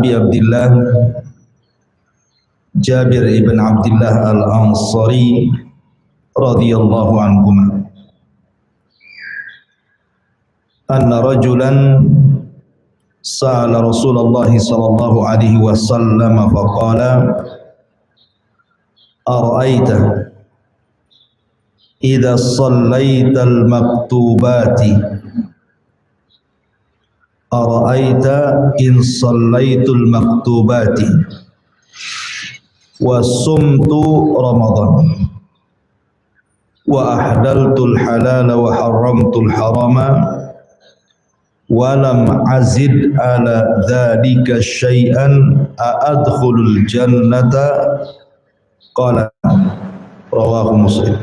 Abi Abdullah Jabir ibn Abdullah al-Ansari radhiyallahu anhuma anna rajulan sa'ala Rasulullah sallallahu alaihi wasallam faqala ara'aita idza shallaita al-maktubati ara'aita in shallaitul maktubati wa sumtu ramadan wa ahdaltul halala wa haramtul harama wa lam azid ala dhalika syai'an a'adkhulul jannata qala rawahu Muslim.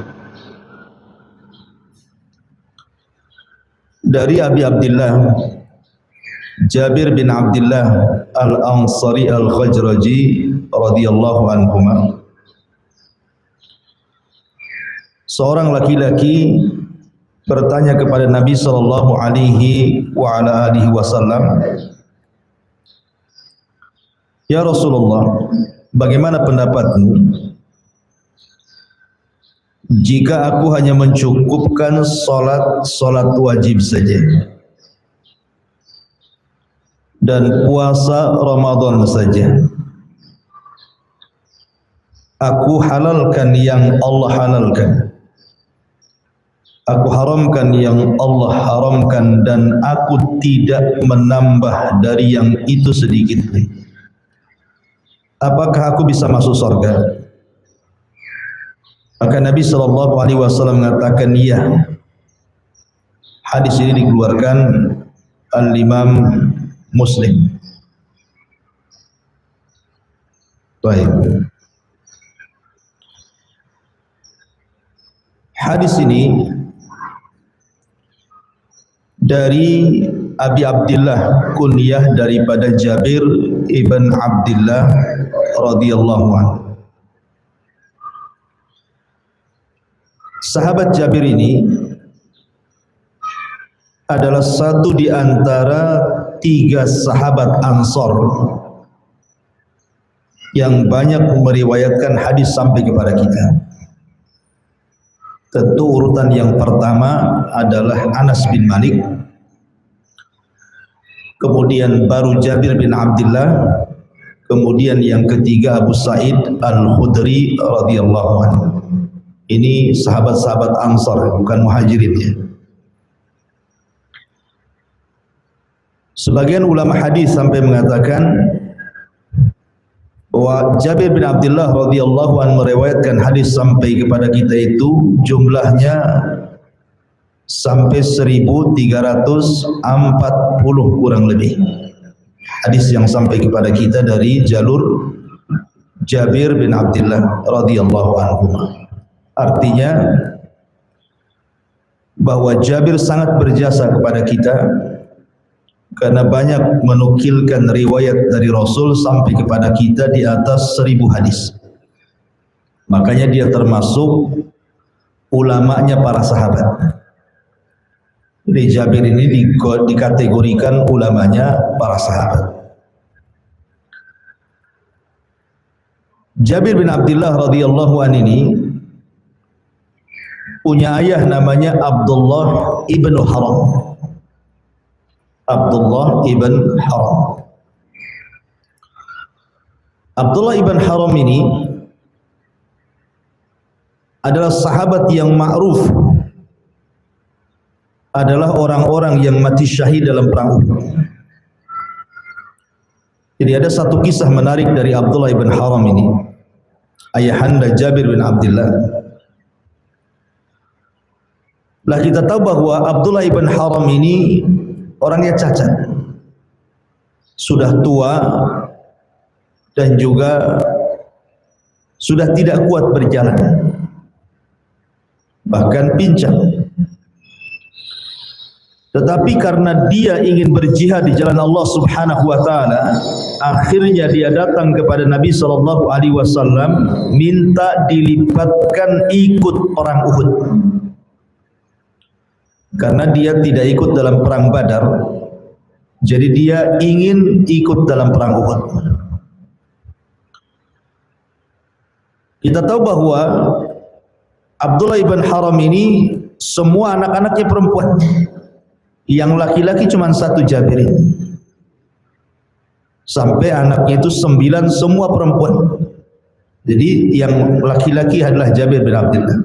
Dari Abi Abdullah Jabir bin Abdullah al-Ansari al-Khajraji radhiyallahu anhuma, seorang laki-laki bertanya kepada Nabi sallallahu alaihi wa ala alihi wasallam, "Ya Rasulullah, bagaimana pendapatmu jika aku hanya mencukupkan salat wajib saja dan puasa Ramadan saja? Aku halalkan yang Allah halalkan, aku haramkan yang Allah haramkan, dan aku tidak menambah dari yang itu sedikit pun. Apakah aku bisa masuk surga?" Maka Nabi SAW mengatakan, "Iya." Hadis ini dikeluarkan Al-Imam Muslim. Baik. Hadis ini dari Abi Abdullah, kunyah daripada Jabir ibn Abdullah radhiyallahu anhu. Sahabat Jabir ini adalah satu di antara 3 sahabat Ansor yang banyak meriwayatkan hadis sampai kepada kita. Tentu urutan yang pertama adalah Anas bin Malik, kemudian baru Jabir bin Abdullah, kemudian yang ketiga Abu Sa'id Al-Khudri radhiyallahu anhu. Ini sahabat-sahabat Ansar, bukan Muhajirin ya. Sebagian ulama hadis sampai mengatakan bahwa Jabir bin Abdullah radhiyallahu anhu meriwayatkan hadis sampai kepada kita itu jumlahnya sampai 1340 kurang lebih. Hadis yang sampai kepada kita dari jalur Jabir bin Abdullah radhiyallahu anhu. Artinya bahwa Jabir sangat berjasa kepada kita karena banyak menukilkan riwayat dari Rasul sampai kepada kita di atas 1000 hadis. Makanya dia termasuk ulamanya para sahabat. Jadi Jabir ini dikategorikan ulamanya para sahabat. Jabir bin Abdullah radhiyallahu anhu ini punya ayah namanya Abdullah ibn Haram. Abdullah ibn Haram. Abdullah ibn Haram ini adalah sahabat yang ma'ruf, adalah orang-orang yang mati syahid dalam perang Uhud. Jadi ada satu kisah menarik dari Abdullah ibn Haram ini, ayahanda Jabir bin Abdullah. Lah kita tahu bahwa Abdullah ibn Haram ini orangnya cacat, sudah tua dan juga sudah tidak kuat berjalan, bahkan pincang. Tetapi karena dia ingin berjihad di jalan Allah Subhanahu wa taala, akhirnya dia datang kepada Nabi sallallahu alaihi wasallam minta dilibatkan ikut perang Uhud. Karena dia tidak ikut dalam perang Badar, Jadi dia ingin ikut dalam perang Uhud. Kita tahu bahwa Abdullah ibn Haram ini semua anak-anaknya perempuan. Yang laki-laki cuma satu, Jabir. Sampai anaknya itu 9 semua perempuan. Jadi yang laki-laki adalah Jabir bin Abdullah.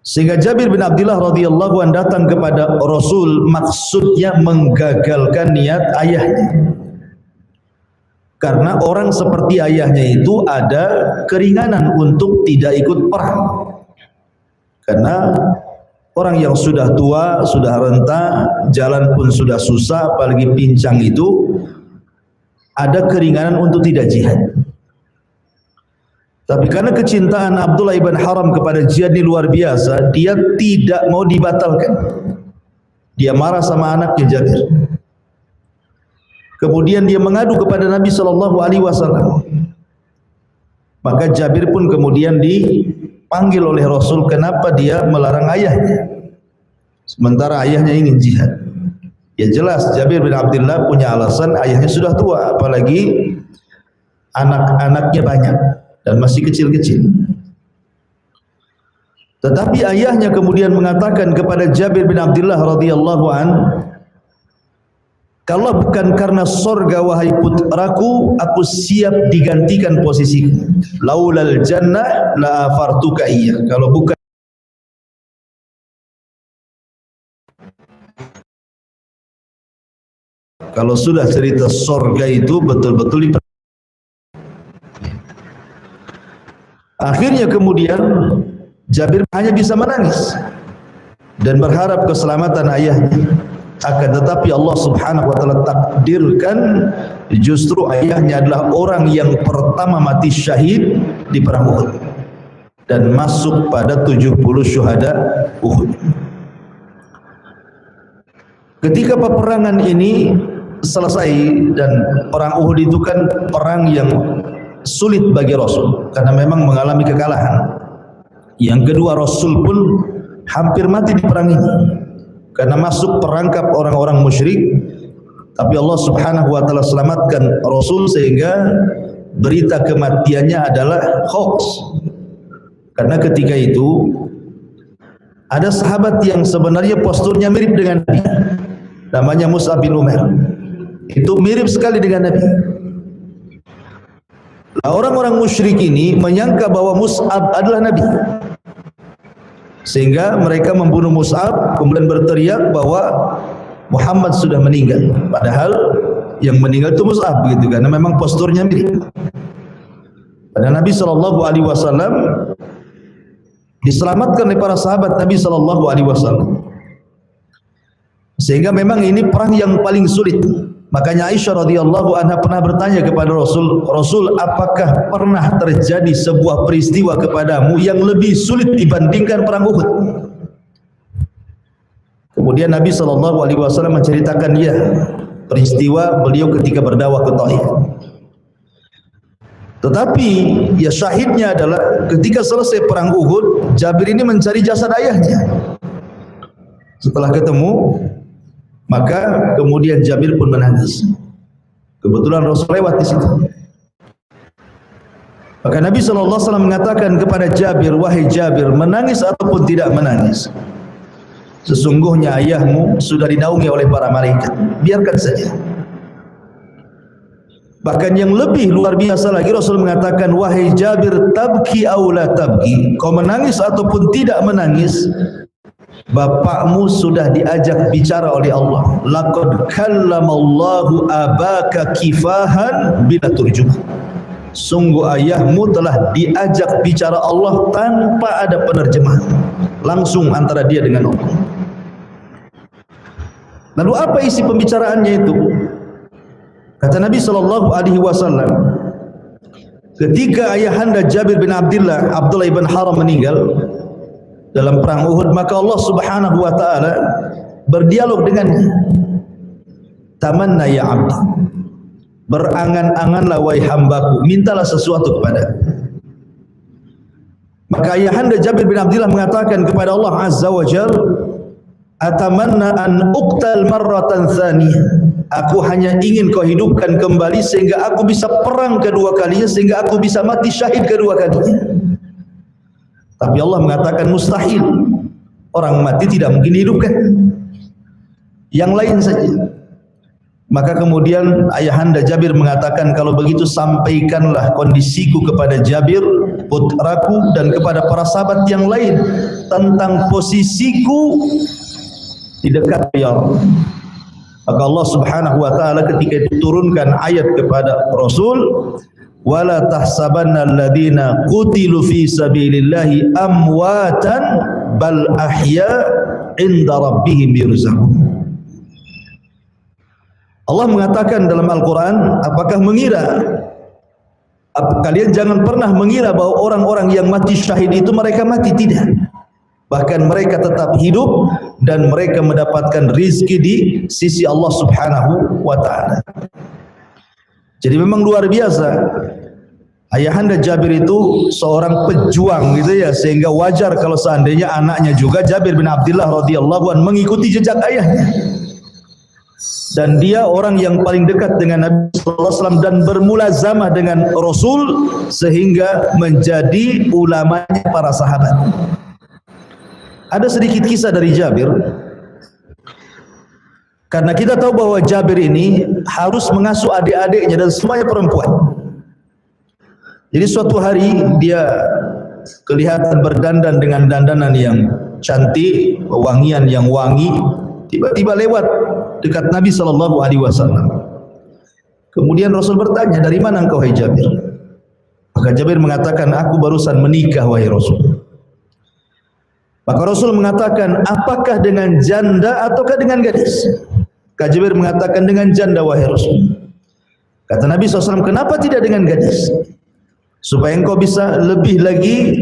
Sehingga Jabir bin Abdullah radhiyallahu anhu datang kepada Rasul, maksudnya menggagalkan niat ayahnya. Karena orang seperti ayahnya itu ada keringanan untuk tidak ikut perang. Karena orang yang sudah tua, sudah renta, jalan pun sudah susah, apalagi pincang itu, ada keringanan untuk tidak jihad. Tapi karena kecintaan Abdullah ibn Haram kepada jihad ini luar biasa, dia tidak mau dibatalkan. Dia marah sama anaknya Jabir. Kemudian dia mengadu kepada Nabi SAW. Maka Jabir pun kemudian dipanggil oleh Rasul, kenapa dia melarang ayahnya, sementara ayahnya ingin jihad. Ya jelas Jabir bin Abdullah punya alasan, ayahnya sudah tua, apalagi anak-anaknya banyak dan masih kecil-kecil. Tetapi ayahnya kemudian mengatakan kepada Jabir bin Abdullah radhiyallahu an, kalau bukan karena sorga wahai putraku, aku siap digantikan posisiku. Laulal jannah la afartuka iya. Kalau bukan, kalau sudah cerita sorga itu betul-betul akhirnya kemudian Jabir hanya bisa menangis dan berharap keselamatan ayahnya. Akan tetapi Allah Subhanahu wa taala takdirkan justru ayahnya adalah orang yang pertama mati syahid di perang Uhud dan masuk pada 70 syuhada Uhud. Ketika peperangan ini selesai, dan perang Uhud itu kan perang yang sulit bagi Rasul karena memang mengalami kekalahan. Yang kedua, Rasul pun hampir mati di perang ini karena masuk perangkap orang-orang musyrik. Tapi Allah Subhanahu wa taala selamatkan Rasul sehingga berita kematiannya adalah hoax. Karena ketika itu ada sahabat yang sebenarnya posturnya mirip dengan Nabi, namanya Mus'ab bin Umair. Itu mirip sekali dengan Nabi. Nah, orang-orang musyrik ini menyangka bahwa Mus'ab adalah Nabi, sehingga mereka membunuh Mus'ab, kemudian berteriak bahwa Muhammad sudah meninggal. Padahal yang meninggal itu Mus'ab, gitu, karena memang posturnya mirip. Pada Nabi SAW diselamatkan oleh para sahabat Nabi SAW. Sehingga memang ini perang yang paling sulit. Makanya Aisyah radhiyallahu anha pernah bertanya kepada Rasul, Rasul, apakah pernah terjadi sebuah peristiwa kepadamu yang lebih sulit dibandingkan perang Uhud? Kemudian Nabi SAW menceritakan, ya, peristiwa beliau ketika berdakwah ke Taif. Tetapi ya syahidnya adalah ketika selesai perang Uhud, Jabir ini mencari jasad ayahnya. Setelah ketemu, maka kemudian Jabir pun menangis. Kebetulan Rasul lewat di situ. Maka Nabi SAW mengatakan kepada Jabir, wahai Jabir, menangis ataupun tidak menangis, sesungguhnya ayahmu sudah dinaungi oleh para malaikat. Biarkan saja. Bahkan yang lebih luar biasa lagi, Rasul mengatakan, wahai Jabir, tabki aw la tabki, kau menangis ataupun tidak menangis, bapakmu sudah diajak bicara oleh Allah. Laqad kallamallahu abaka kifahan bila turjuman. Sungguh ayahmu telah diajak bicara Allah tanpa ada penerjemah, langsung antara dia dengan Allah. Lalu apa isi pembicaraannya itu? Kata Nabi SAW, ketika ayahanda Jabir bin Abdullah ibn Haram meninggal dalam perang Uhud, maka Allah Subhanahu wa taala berdialog dengannya. Tamanna ya abdi, berangan-anganlah wahai hambaku, mintalah sesuatu kepada. Maka ayahanda Jabir bin Abdullah mengatakan kepada Allah Azza wa Jalla, atamanna an uqtal marratan tsaniyah. Aku hanya ingin kau hidupkan kembali sehingga aku bisa perang kedua kalinya, sehingga aku bisa mati syahid kedua kalinya. Tapi Allah mengatakan mustahil. Orang mati tidak mungkin dihidupkan. Yang lain saja. Maka kemudian ayahanda Jabir mengatakan, kalau begitu sampaikanlah kondisiku kepada Jabir putraku dan kepada para sahabat yang lain tentang posisiku di dekat ya Allah. Maka Allah Subhanahu wa taala ketika itu turunkan ayat kepada Rasul, wala tahsabanna alladziina qutilu fi sabilillahi amwatan bal ahya 'inda rabbihim yurzaqun. Allah mengatakan dalam Al-Quran, apakah mengira, kalian jangan pernah mengira bahwa orang-orang yang mati syahid itu mereka mati, tidak. Bahkan mereka tetap hidup dan mereka mendapatkan rizki di sisi Allah Subhanahu wa ta'ala. Jadi memang luar biasa. Ayahanda Jabir itu seorang pejuang gitu ya, sehingga wajar kalau seandainya anaknya juga Jabir bin Abdullah radhiyallahu anhu mengikuti jejak ayahnya. Dan dia orang yang paling dekat dengan Nabi sallallahu alaihi wasallam dan bermulazamah dengan Rasul sehingga menjadi ulamanya para sahabat. Ada sedikit kisah dari Jabir, karena kita tahu bahwa Jabir ini harus mengasuh adik-adiknya dan semuanya perempuan. Jadi suatu hari dia kelihatan berdandan dengan dandanan yang cantik, wangian yang wangi, tiba-tiba lewat dekat Nabi sallallahu alaihi wasallam. Kemudian Rasul bertanya, dari mana engkau hai Jabir? Maka Jabir mengatakan, aku barusan menikah wahai Rasul. Maka Rasul mengatakan, apakah dengan janda ataukah dengan gadis? Maka Jabir mengatakan, dengan janda wahai Rasul. Kata Nabi SAW, kenapa tidak dengan gadis? Supaya engkau bisa lebih lagi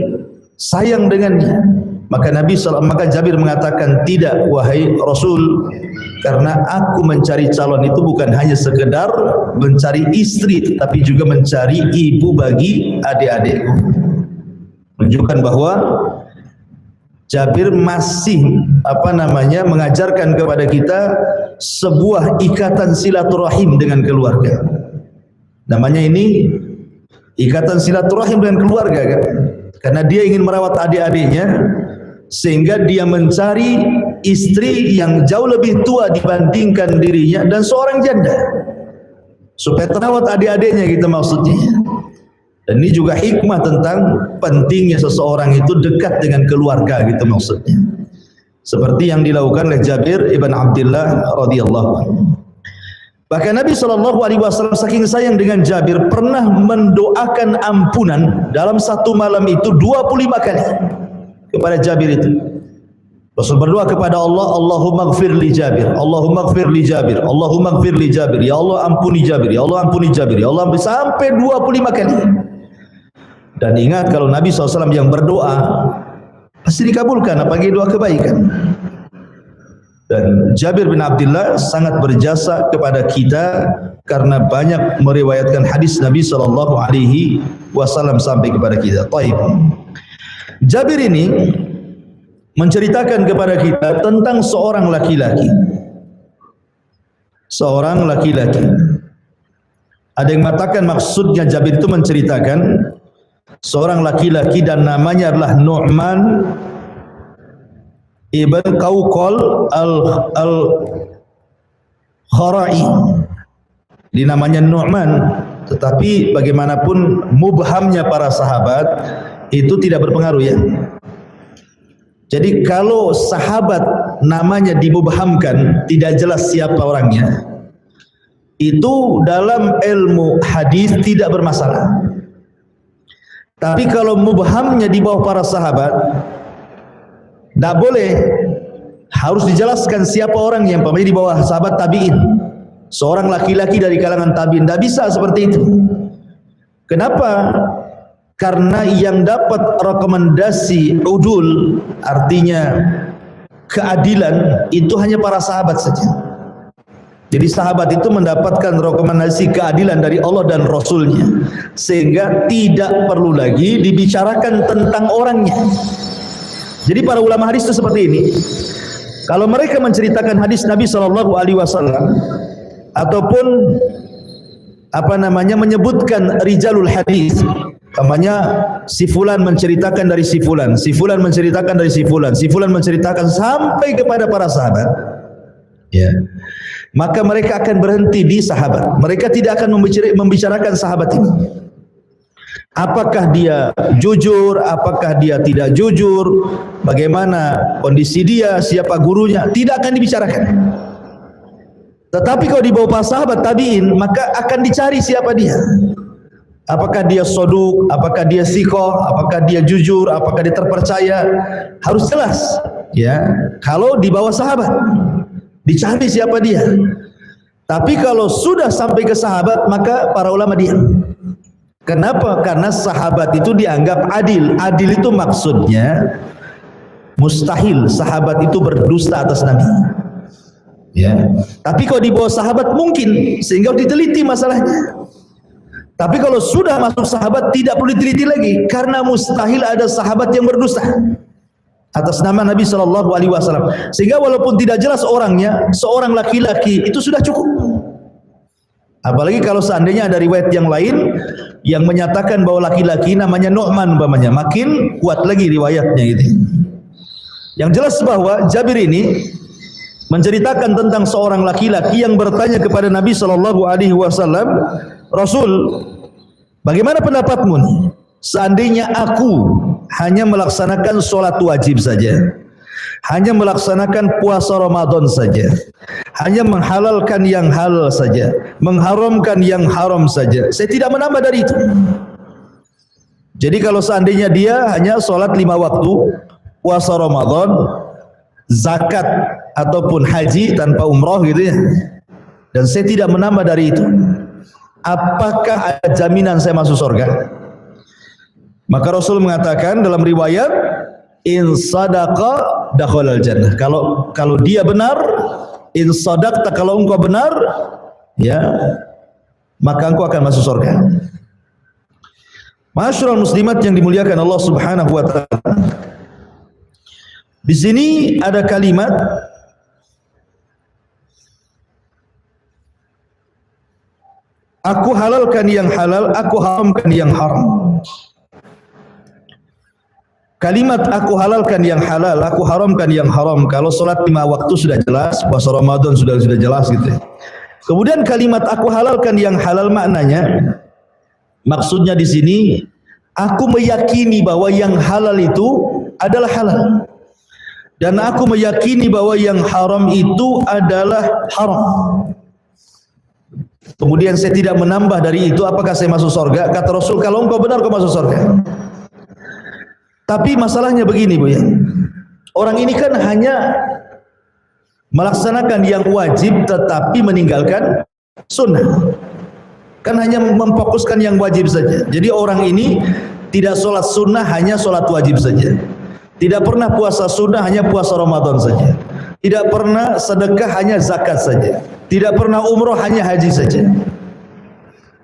sayang dengannya. Maka maka Jabir mengatakan, tidak wahai Rasul, karena aku mencari calon itu bukan hanya sekedar mencari istri, tapi juga mencari ibu bagi adik-adikku. Menunjukkan bahwa Jabir masih mengajarkan kepada kita sebuah ikatan silaturahim dengan keluarga. Namanya ini ikatan silaturahim dengan keluarga kan? Karena dia ingin merawat adik-adiknya, sehingga dia mencari istri yang jauh lebih tua dibandingkan dirinya dan seorang janda, supaya terawat adik-adiknya gitu maksudnya. Dan ini juga hikmah tentang pentingnya seseorang itu dekat dengan keluarga gitu maksudnya. Seperti yang dilakukan oleh Jabir ibn Abdullah radhiyallahu anhu. Bahkan Nabi SAW saking sayang dengan Jabir pernah mendoakan ampunan dalam satu malam itu 25 kali kepada Jabir itu. Rasul berdoa kepada Allah, Allahumma ighfir li Jabir, Allahumma ighfir li Jabir, Allahumma ighfir li Jabir, ya Allah ampuni Jabir, ya Allah ampuni Jabir, ya Allah ampuni, sampai 25 kali. Dan ingat, kalau Nabi SAW yang berdoa pasti dikabulkan, apalagi doa kebaikan. Dan Jabir bin Abdullah sangat berjasa kepada kita karena banyak meriwayatkan hadis Nabi SAW sampai kepada kita. Taib. Jabir ini menceritakan kepada kita tentang seorang laki-laki. Seorang laki-laki. Ada yang mengatakan maksudnya Jabir itu menceritakan seorang laki-laki dan namanya adalah Nu'man ibn Qawqal al-Khara'i. Ini namanya Nu'man, tetapi bagaimanapun mubhamnya para sahabat itu tidak berpengaruh ya. Jadi kalau sahabat namanya dimubhamkan, tidak jelas siapa orangnya, itu dalam ilmu hadis tidak bermasalah. Tapi kalau mubhamnya di bawah para sahabat, tidak boleh, harus dijelaskan siapa orang yang di bawah sahabat tabi'in. Seorang laki-laki dari kalangan tabi'in, tidak bisa seperti itu. Kenapa? Karena yang dapat rekomendasi udul, artinya keadilan, itu hanya para sahabat saja. Jadi sahabat itu mendapatkan rekomendasi keadilan dari Allah dan Rasulnya, sehingga tidak perlu lagi dibicarakan tentang orangnya. Jadi para ulama hadis itu seperti ini. Kalau mereka menceritakan hadis Nabi sallallahu alaihi wasallam ataupun menyebutkan rijalul hadis, namanya si fulan menceritakan dari si fulan, si fulan menceritakan dari si fulan, si fulan menceritakan sampai kepada para sahabat, ya, maka mereka akan berhenti di sahabat. Mereka tidak akan membicarakan sahabat ini. Apakah dia jujur, apakah dia tidak jujur, bagaimana kondisi dia, siapa gurunya, tidak akan dibicarakan. Tetapi kalau dibawa para sahabat tabi'in, maka akan dicari siapa dia. Apakah dia soduk, apakah dia sikoh, apakah dia jujur, apakah dia terpercaya, harus jelas. Ya, kalau dibawa sahabat, dicari siapa dia. Tapi kalau sudah sampai ke sahabat, maka para ulama diam. Kenapa? Karena sahabat itu dianggap adil. Adil itu maksudnya mustahil sahabat itu berdusta atas Nabi. Ya. Tapi kalau di bawah sahabat mungkin, sehingga diteliti masalahnya. Tapi kalau sudah masuk sahabat tidak perlu diteliti lagi, karena mustahil ada sahabat yang berdusta atas nama Nabi sallallahu alaihi wasallam. Sehingga walaupun tidak jelas orangnya, seorang laki-laki itu sudah cukup. Apalagi kalau seandainya ada riwayat yang lain yang menyatakan bahwa laki-laki namanya Nu'man umpamanya, makin kuat lagi riwayatnya gitu. Yang jelas bahwa Jabir ini menceritakan tentang seorang laki-laki yang bertanya kepada Nabi sallallahu alaihi wasallam, "Rasul, bagaimana pendapatmu nih? Seandainya aku hanya melaksanakan sholat wajib saja, hanya melaksanakan puasa Ramadan saja, hanya menghalalkan yang halal saja, mengharamkan yang haram saja, saya tidak menambah dari itu. Jadi kalau seandainya dia hanya sholat 5 waktu, puasa Ramadan, zakat ataupun haji tanpa umrah gitu ya, dan saya tidak menambah dari itu, apakah ada jaminan saya masuk surga?" Maka Rasul mengatakan dalam riwayat, "In sadaqa dakhalal jannah." Kalau dia benar, in sadaqta, kalau engkau benar, ya, maka engkau akan masuk surga. Ma'asyiral muslimat yang dimuliakan Allah Subhanahu wa taala. Di sini ada kalimat aku halalkan yang halal, aku haramkan yang haram. Kalimat aku halalkan yang halal, aku haramkan yang haram. Kalau sholat 5 waktu sudah jelas, puasa Ramadan sudah jelas gitu. Kemudian kalimat aku halalkan yang halal maknanya, maksudnya di sini aku meyakini bahwa yang halal itu adalah halal, dan aku meyakini bahwa yang haram itu adalah haram. Kemudian saya tidak menambah dari itu, apakah saya masuk surga? Kata Rasul, kalau engkau benar kau masuk surga. Tapi masalahnya begini Bu ya, orang ini kan hanya melaksanakan yang wajib tetapi meninggalkan sunnah, kan hanya memfokuskan yang wajib saja. Jadi orang ini tidak sholat sunnah, hanya sholat wajib saja, tidak pernah puasa sunnah, hanya puasa Ramadan saja, tidak pernah sedekah, hanya zakat saja, tidak pernah umroh, hanya haji saja.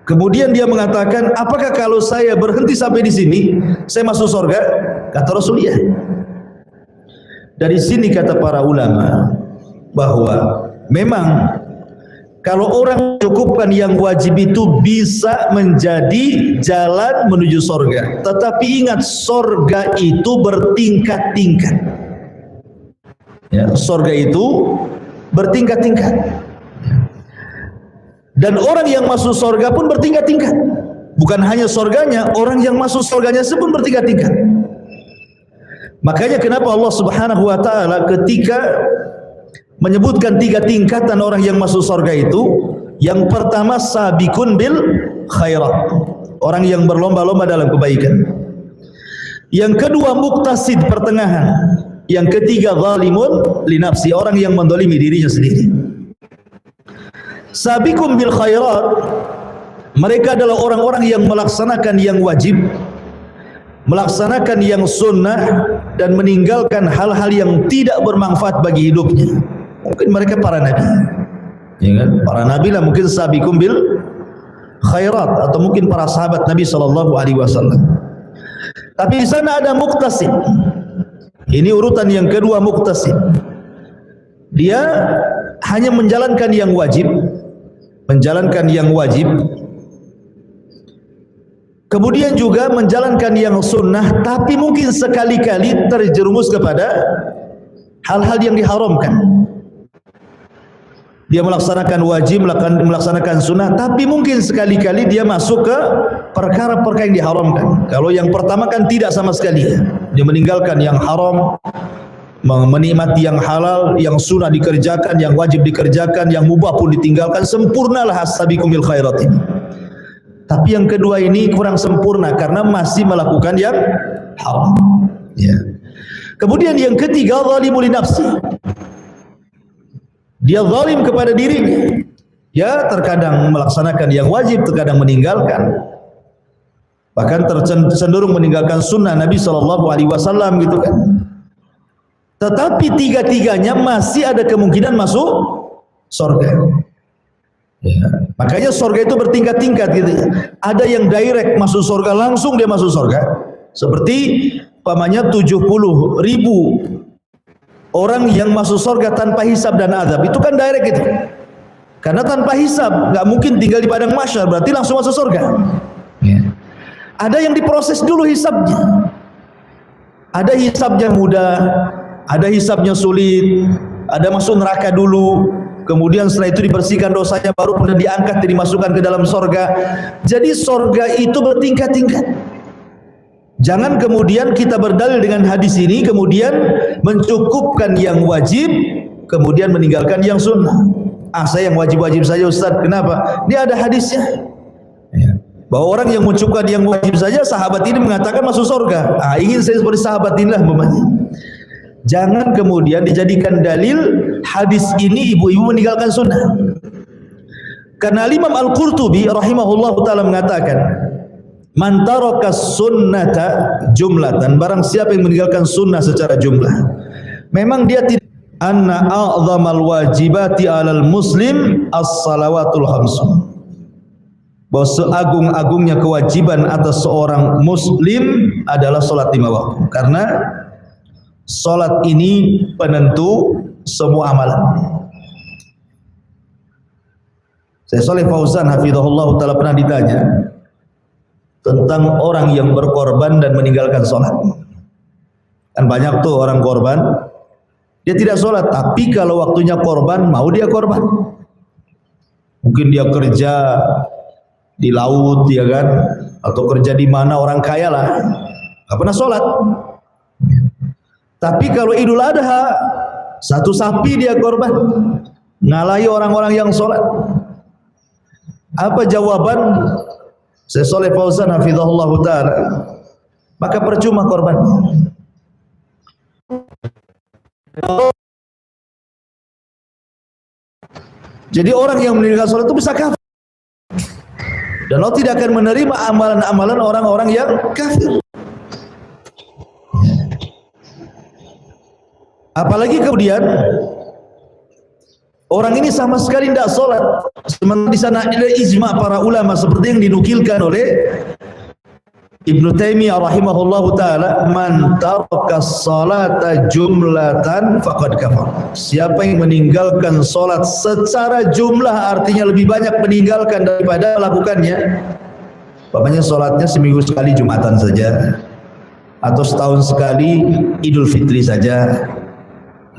Kemudian dia mengatakan, apakah kalau saya berhenti sampai di sini, saya masuk surga? Kata Rasul, ya. Dari sini kata para ulama bahwa memang kalau orang cukupkan yang wajib itu bisa menjadi jalan menuju surga. Tetapi ingat, surga itu bertingkat-tingkat. Ya, surga itu bertingkat-tingkat. Dan orang yang masuk surga pun bertingkat-tingkat. Bukan hanya surganya, orang yang masuk surganya pun bertingkat-tingkat. Makanya kenapa Allah Subhanahu wa taala ketika menyebutkan 3 tingkatan orang yang masuk surga itu, yang pertama sabiqun bil khairat, orang yang berlomba-lomba dalam kebaikan. Yang kedua muqtasid, pertengahan. Yang ketiga zalimun li nafsi, orang yang mendolimi dirinya sendiri. Sabiqun bil khairat, mereka adalah orang-orang yang melaksanakan yang wajib, melaksanakan yang sunnah, dan meninggalkan hal-hal yang tidak bermanfaat bagi hidupnya. Mungkin mereka para nabi, ya kan? Para nabi lah mungkin sabiqun bil khairat, atau mungkin para sahabat Nabi sallallahu alaihi wasallam. Tapi di sana ada muqtasid. Ini urutan yang kedua, muqtasid. Dia hanya menjalankan yang wajib, kemudian juga menjalankan yang sunnah, tapi mungkin sekali-kali terjerumus kepada hal-hal yang diharamkan. Dia melaksanakan wajib, melaksanakan sunnah, tapi mungkin sekali-kali dia masuk ke perkara-perkara yang diharamkan. Kalau yang pertama kan tidak sama sekali, dia meninggalkan yang haram, menikmati yang halal, yang sunnah dikerjakan, yang wajib dikerjakan, yang mubah pun ditinggalkan. Sempurnalah as-sabiqu bil khairat ini. Tapi yang kedua ini kurang sempurna karena masih melakukan yang haram. Ya. Kemudian yang ketiga, zalimul nafsi. Dia zalim kepada dirinya. Ya, terkadang melaksanakan yang wajib, terkadang meninggalkan. Bahkan cenderung meninggalkan sunnah Nabi SAW gitu kan. Tetapi tiga-tiganya masih ada kemungkinan masuk surga. Ya. Makanya surga itu bertingkat-tingkat gitu. Ada yang direct masuk surga, langsung dia masuk surga. Seperti umpamanya 70.000 orang yang masuk surga tanpa hisab dan azab. Itu kan direct gitu. Karena tanpa hisab, nggak mungkin tinggal di padang mahsyar, berarti langsung masuk surga. Ya. Ada yang diproses dulu hisabnya. Ada hisabnya mudah, ada hisabnya sulit, ada masuk neraka dulu, kemudian setelah itu dibersihkan dosanya, baru kemudian diangkat dan dimasukkan ke dalam surga. Jadi surga itu bertingkat-tingkat. Jangan kemudian kita berdalil dengan hadis ini, kemudian mencukupkan yang wajib, kemudian meninggalkan yang sunnah. Saya yang wajib-wajib saja Ustaz. Kenapa? Ini ada hadisnya. Ya. Bahwa orang yang mencukupkan yang wajib saja, sahabat ini mengatakan masuk surga. Ingin saya seperti sahabat inilah umpamanya. Jangan kemudian dijadikan dalil hadis ini ibu-ibu meninggalkan sunnah. Karena Imam Al-Qurtubi rahimahullah ta'ala mengatakan, man taraka sunnata jumlatan, barang siapa yang meninggalkan sunnah secara jumlah, memang dia tidak, anna a'zamal wajibati 'alal muslim as-salawatul khamsun, bahwa seagung-agungnya kewajiban atas seorang muslim adalah salat 5 waktu, karena salat ini penentu semua amalan. Syekh Shalih Fauzan hafizahullah ta'ala pernah ditanya tentang orang yang berkorban dan meninggalkan sholat. Kan banyak tuh orang korban, dia tidak sholat, tapi kalau waktunya korban, mau dia korban. Mungkin dia kerja di laut, ya kan, atau kerja di mana orang kaya lah, nggak pernah sholat. Tapi kalau Idul Adha, satu sapi dia korban, ngalahi orang-orang yang sholat. Apa jawaban Syekh Shalih Fauzan hafizahullah ta'ala? Maka percuma korbannya. Jadi orang yang meninggalkan sholat itu bisa kafir, dan Allah tidak akan menerima amalan-amalan orang-orang yang kafir. Apalagi kemudian orang ini sama sekali tidak sholat, sementara di sana ada ijma para ulama seperti yang dinukilkan oleh Ibnu Taimiyah rahimahullahu taala, man taraka sholata jumlatan faqad kafar. Siapa yang meninggalkan sholat secara jumlah, artinya lebih banyak meninggalkan daripada melakukannya. Bapaknya sholatnya seminggu sekali Jumatan saja, atau setahun sekali Idul Fitri saja.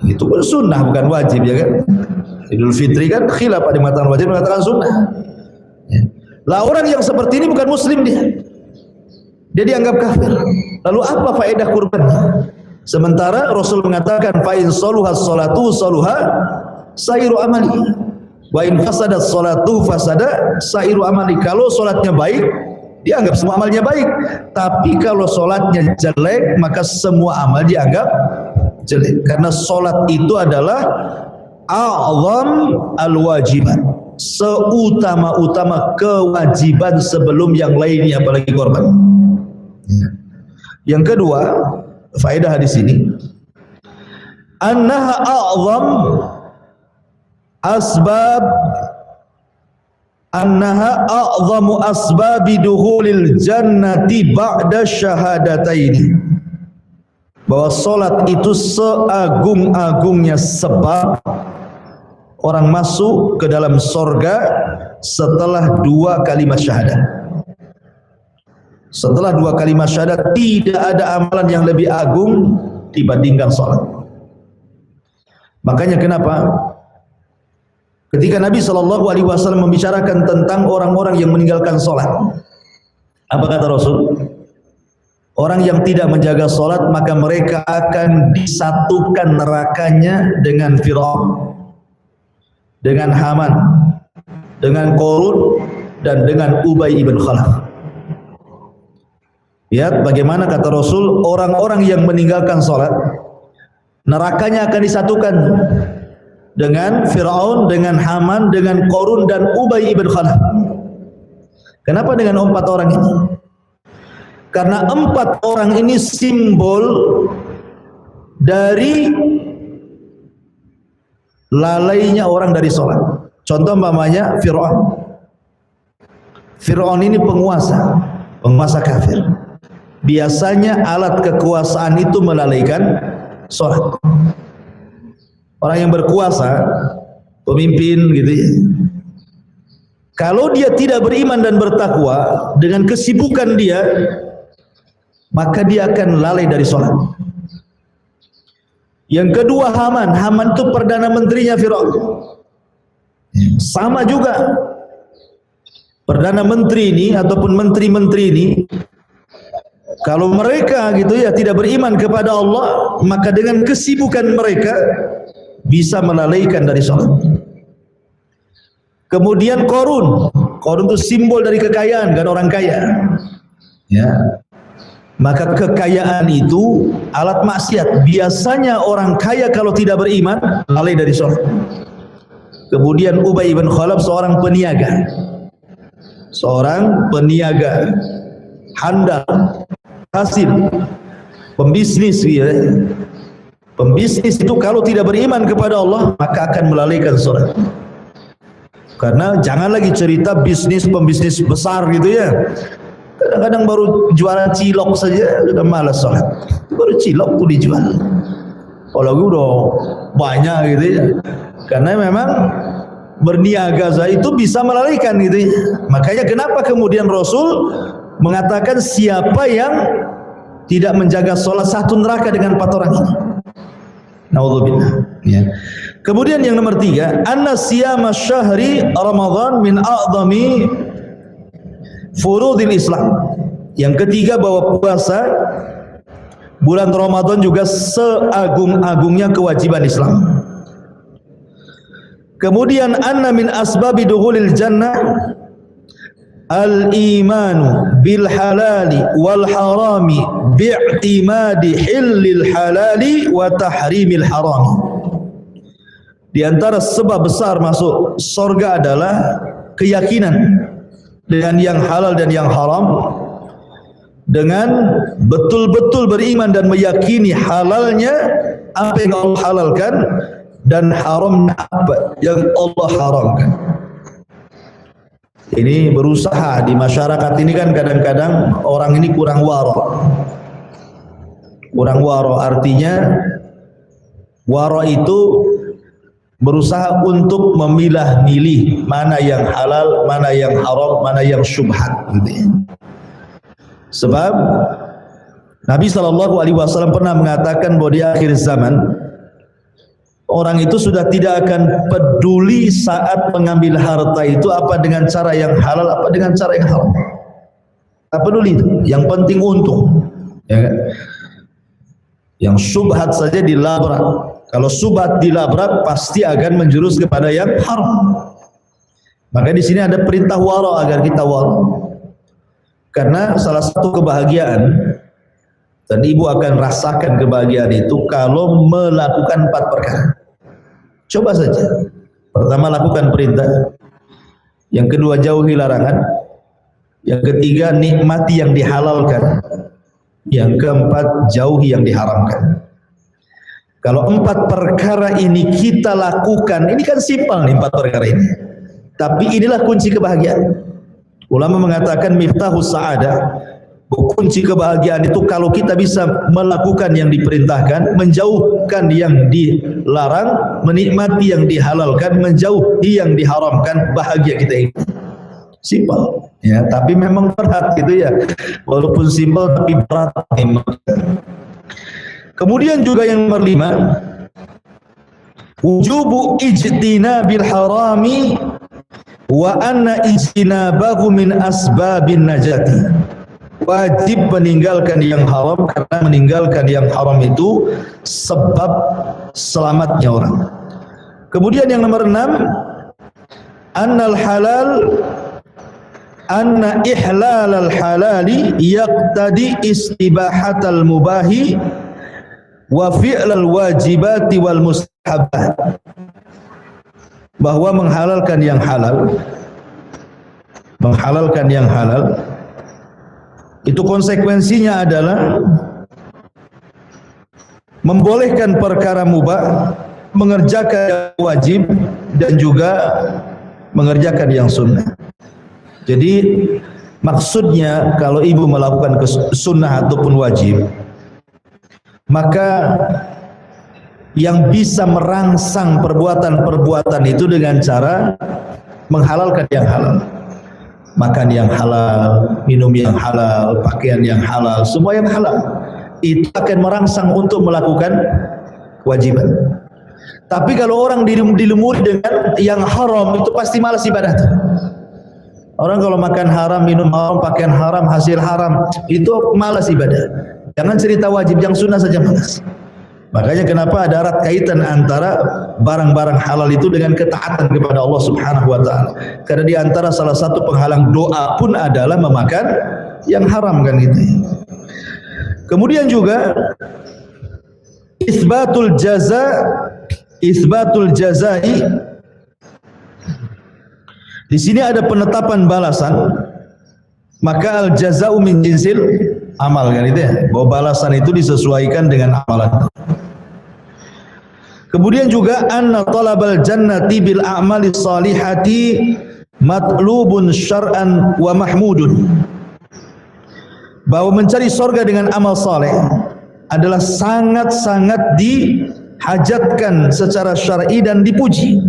Itu pun sunnah, bukan wajib, ya kan? Idul Fitri kan khilaf, ada yang mengatakan wajib, mengatakan sunnah. Ya. Lah orang yang seperti ini bukan muslim dia dianggap kafir. Lalu apa faedah kurbannya? Sementara Rasul mengatakan, fa in saluha sholatu saluha sairu amali, wa in fasadat sholatu fasada sairu amali. Kalau sholatnya baik, dianggap semua amalnya baik. Tapi kalau sholatnya jelek, maka semua amal dianggap jelek. Karena sholat itu adalah a'zam al-wajibat, seutama-utama kewajiban sebelum yang lainnya, apalagi korban. Yang kedua, faedah hadis ini, annaha a'zam asbab, annaha a'zamu asbabi dukhulil jannati ba'da syahadataini. bahwa solat itu seagung-agungnya sebab orang masuk ke dalam sorga setelah 2 kalimat syahadat. Setelah 2 kalimat syahadat tidak ada amalan yang lebih agung dibandingkan solat. Makanya kenapa ketika Nabi SAW membicarakan tentang orang-orang yang meninggalkan solat, apa kata Rasul? Orang yang tidak menjaga solat maka mereka akan disatukan nerakanya dengan Fir'aun, dengan Haman, dengan Qarun, dan dengan Ubay ibn Khalaf. Lihat bagaimana kata Rasul, orang-orang yang meninggalkan solat nerakanya akan disatukan dengan Fir'aun, dengan Haman, dengan Qarun, dan Ubay ibn Khalaf. Kenapa dengan 4 orang ini? Karena 4 orang ini simbol dari lalainya orang dari sholat. Contoh umpamanya Fir'aun. Fir'aun ini penguasa kafir. Biasanya alat kekuasaan itu melalaikan sholat. Orang yang berkuasa, pemimpin gitu ya, kalau dia tidak beriman dan bertakwa, dengan kesibukan dia, maka dia akan lalai dari sholat. Yang kedua Haman. Haman itu perdana menterinya Fir'aun. Sama juga, perdana menteri ini ataupun menteri-menteri ini, kalau mereka gitu ya tidak beriman kepada Allah, maka dengan kesibukan mereka bisa melalaikan dari sholat. Kemudian Qarun itu simbol dari kekayaan, kan, orang kaya. Ya. Maka kekayaan itu alat maksiat. Biasanya orang kaya kalau tidak beriman lalai dari sholat. Kemudian Ubay bin Khalaf seorang peniaga, handal, hasil, pembisnis ya. Pembisnis itu kalau tidak beriman kepada Allah maka akan melalaikan sholat. Karena jangan lagi cerita pembisnis besar gitu ya. Kadang-kadang baru jualan cilok saja sudah malas sholat. Baru cilok tuh dijual. Kalau udah banyak gitu ya. Karena memang berniaga itu bisa melalaikan gitu ya. Makanya kenapa kemudian Rasul mengatakan siapa yang tidak menjaga sholat satu neraka dengan 4 orang ini. Naudzubillah. Ya. Kemudian yang nomor 3, anna siyama syahri Ramadan min a'zami furudil Islam. Yang ketiga bahwa puasa bulan Ramadan juga seagung-agungnya kewajiban Islam. Kemudian anna min asbabi dukhulil jannah al-imanu bil halali wal harami bi'timadi hillil halali wa tahrimil harami. Di antara sebab besar masuk surga adalah keyakinan dengan yang halal dan yang haram, dengan betul-betul beriman dan meyakini halalnya apa yang Allah halalkan dan haramnya apa yang Allah haramkan. Ini berusaha di masyarakat ini kan kadang-kadang orang ini kurang waro. Kurang waro artinya waro itu berusaha untuk memilah-milih mana yang halal, mana yang haram, mana yang syubhat gitu ya. Sebab Nabi SAW pernah mengatakan bahwa di akhir zaman orang itu sudah tidak akan peduli saat mengambil harta itu apa dengan cara yang halal, apa dengan cara yang haram. Tak peduli itu. Yang penting untung. Ya kan? Yang syubhat saja dilabrak. Kalau syubhat dilabrak pasti akan menjurus kepada yang haram. Maka di sini ada perintah wara agar kita wara. Karena salah satu kebahagiaan dan ibu akan rasakan kebahagiaan itu kalau melakukan 4 perkara. Coba saja. Pertama lakukan perintah. Yang kedua jauhi larangan. Yang ketiga nikmati yang dihalalkan. Yang keempat jauhi yang diharamkan. Kalau 4 perkara ini kita lakukan, ini kan simpel nih 4 perkara ini. Tapi inilah kunci kebahagiaan. Ulama mengatakan miftahus sa'adah, Kunci kebahagiaan itu kalau kita bisa melakukan yang diperintahkan, menjauhkan yang dilarang, menikmati yang dihalalkan, menjauhi yang diharamkan, bahagia kita ini. Simpel, ya. Tapi memang berat gitu ya. Walaupun simpel tapi berat. Kemudian juga yang nomor 5, wujubu ijtinabil harami wa anna ijtinabahu min asbabin najati. Wajib meninggalkan yang haram karena meninggalkan yang haram itu sebab selamatnya orang. Kemudian yang nomor 6, annal halal anna ihlalal halali yaqtadi istibahatal mubahi wa fi'lal wajibati wal mustahabat. Bahwa menghalalkan yang halal itu konsekuensinya adalah membolehkan perkara mubah, mengerjakan yang wajib, dan juga mengerjakan yang sunnah. Jadi maksudnya kalau ibu melakukan sunnah ataupun wajib, maka yang bisa merangsang perbuatan-perbuatan itu dengan cara menghalalkan yang halal. Makan yang halal, minum yang halal, pakaian yang halal, semua yang halal. Itu akan merangsang untuk melakukan kewajiban. Tapi kalau orang dilumuri dengan yang haram, itu pasti malas ibadah. Orang kalau makan haram, minum haram, pakaian haram, hasil haram, itu malas ibadah. Jangan cerita wajib, yang sunnah saja malas. Makanya kenapa ada erat kaitan antara barang-barang halal itu dengan ketaatan kepada Allah Subhanahu wa taala. Karena di antara salah satu penghalang doa pun adalah memakan yang haram kan gitu. Kemudian juga isbatul jazai. Di sini ada penetapan balasan. Maka al jazau min jinsil amal kan itu ya. Bahwa balasan itu disesuaikan dengan amalan. Kemudian juga anna talabal jannati bil a'mali salihati matlubun syar'an wa mahmudun. Bahwa mencari surga dengan amal saleh adalah sangat-sangat dihajatkan secara syar'i dan dipuji.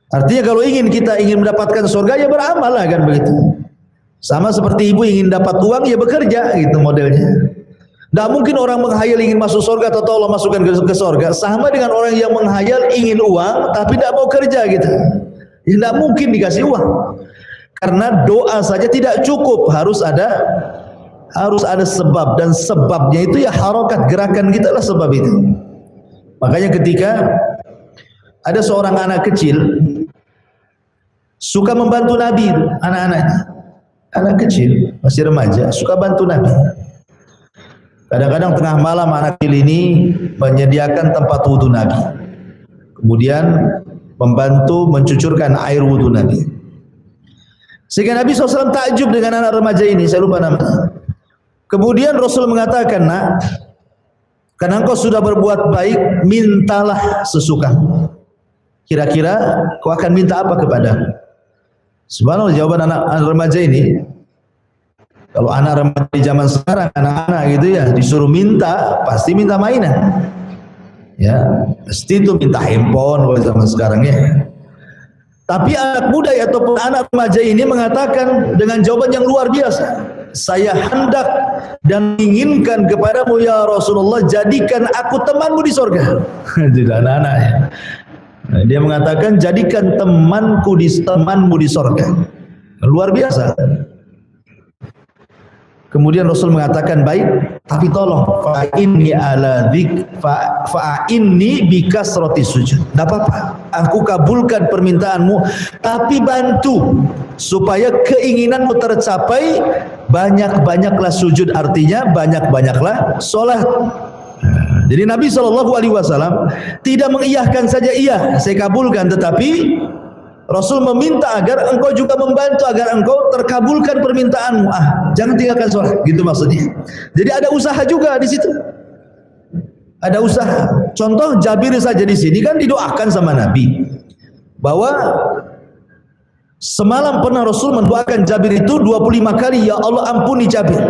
Artinya kalau kita ingin mendapatkan surga ya beramal lah kan begitu. Sama seperti ibu ingin dapat uang ya bekerja gitu modelnya. Tidak mungkin orang menghayal ingin masuk surga atau Allah masukkan ke surga sama dengan orang yang menghayal ingin uang tapi tidak mau kerja gitu. Ya tidak mungkin dikasih uang. Karena doa saja tidak cukup, harus ada sebab, dan sebabnya itu ya harokat gerakan kita lah sebab itu. Makanya ketika ada seorang anak kecil suka membantu Nabi, anak kecil masih remaja suka bantu Nabi. Kadang-kadang tengah malam anak kecil ini menyediakan tempat wudhu Nabi. Kemudian membantu mencucurkan air wudhu Nabi. Sehingga Nabi SAW takjub dengan anak remaja ini, saya lupa namanya. Kemudian Rasul mengatakan, nak, karena engkau sudah berbuat baik, mintalah sesukamu. Kira-kira kau akan minta apa kepadaku? Subhanallah jawaban anak remaja ini. Kalau anak remaja di zaman sekarang, anak-anak gitu ya, disuruh minta, pasti minta mainan. Ya, pasti itu minta handphone kalau zaman sekarang ya. Tapi anak muda ataupun anak remaja ini mengatakan dengan jawaban yang luar biasa. Saya hendak dan inginkan kepadamu ya Rasulullah, jadikan aku temanmu di surga. Tidak anak-anaknya. Dia mengatakan jadikan temanmu di surga. Luar biasa. Kemudian Rasul mengatakan baik, tapi tolong fa'inni bikasrati sujud. Tidak apa-apa, aku kabulkan permintaanmu, tapi bantu supaya keinginanmu tercapai. Banyak-banyaklah sujud, artinya banyak-banyaklah sholat. Jadi Nabi SAW tidak mengiyahkan saja iya, saya kabulkan, tetapi Rasul meminta agar engkau juga membantu agar engkau terkabulkan permintaanmu. Jangan tinggalkan sholat, gitu maksudnya. Jadi ada usaha juga di situ. Ada usaha. Contoh Jabir saja di sini kan didoakan sama Nabi bahwa Semalam pernah Rasul mendoakan Jabir itu 25 kali, ya Allah ampuni Jabir.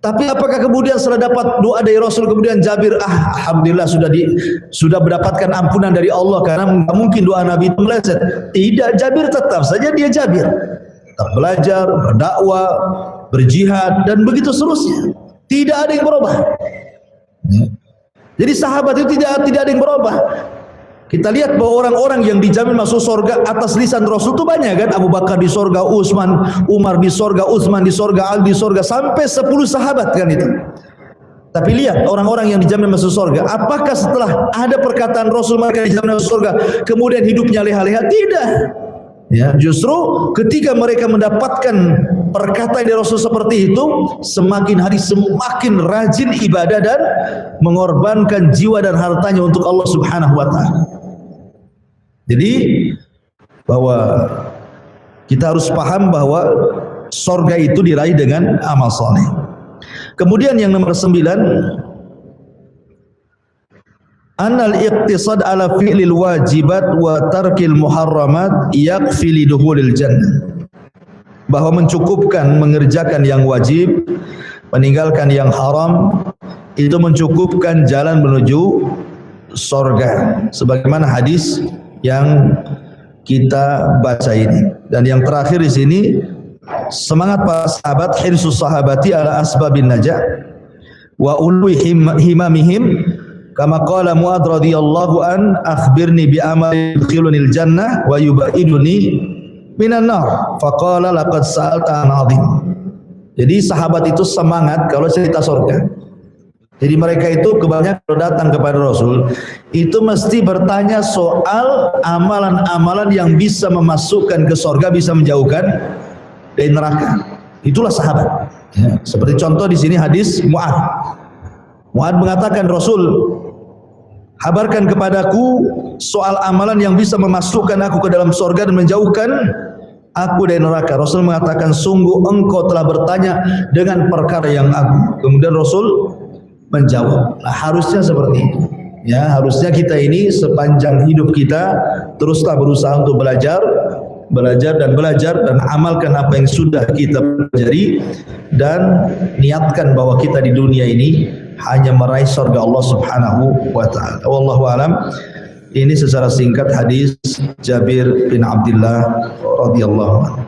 Tapi apakah kemudian setelah dapat doa dari Rasul kemudian Jabir alhamdulillah sudah mendapatkan ampunan dari Allah, karena mungkin doa Nabi itu meleset? Tidak, Jabir tetap saja dia Jabir, tetap belajar, berdakwah, berjihad dan begitu seterusnya. Tidak ada yang berubah. Jadi sahabat itu tidak ada yang berubah. Kita lihat bahwa orang-orang yang dijamin masuk surga atas lisan Rasul itu banyak kan? Abu Bakar di surga, Umar di surga, Utsman di surga, Ali di surga, sampai 10 sahabat kan itu. Tapi lihat orang-orang yang dijamin masuk surga, apakah setelah ada perkataan Rasul mereka dijamin masuk surga kemudian hidupnya leha-leha? Tidak. Ya, justru ketika mereka mendapatkan perkataan dari Rasul seperti itu, semakin hari semakin rajin ibadah dan mengorbankan jiwa dan hartanya untuk Allah Subhanahu wa taala. Jadi bahwa kita harus paham bahwa surga itu diraih dengan amal saleh. Kemudian yang nomor 9, annal iqtisad ala fi'lil wajibat wa tarkil muharramat yakfi lidukhulil jannah. Bahwa mencukupkan mengerjakan yang wajib, meninggalkan yang haram, itu mencukupkan jalan menuju surga. Sebagaimana hadis yang kita baca ini. Dan yang terakhir di sini, semangat para sahabat, hirsus sahabati ala asbabin najah wa ulwi himamihim, kama qala Mu'adz radhiyallahu an, akhbirni bi amali yudkhilunil jannah wa yubaiduni minan nar, faqala laqad sa'alta an 'azim. Jadi sahabat itu semangat kalau cerita surga. Jadi mereka itu kebanyakan kalau datang kepada Rasul itu mesti bertanya soal amalan-amalan yang bisa memasukkan ke surga, bisa menjauhkan dari neraka. Itulah sahabat. Ya, seperti contoh di sini hadis Mu'adz. Mu'adz mengatakan, Rasul, habarkan kepadaku soal amalan yang bisa memasukkan aku ke dalam surga dan menjauhkan aku dari neraka. Rasul mengatakan, sungguh engkau telah bertanya dengan perkara yang agung. Kemudian Rasul menjawab. Nah, harusnya seperti itu. Ya, harusnya kita ini sepanjang hidup kita teruslah berusaha untuk belajar dan amalkan apa yang sudah kita pelajari, dan niatkan bahwa kita di dunia ini hanya meraih surga Allah Subhanahu wa taala. Wallahu alam. Ini secara singkat hadis Jabir bin Abdullah radhiyallahu anhu.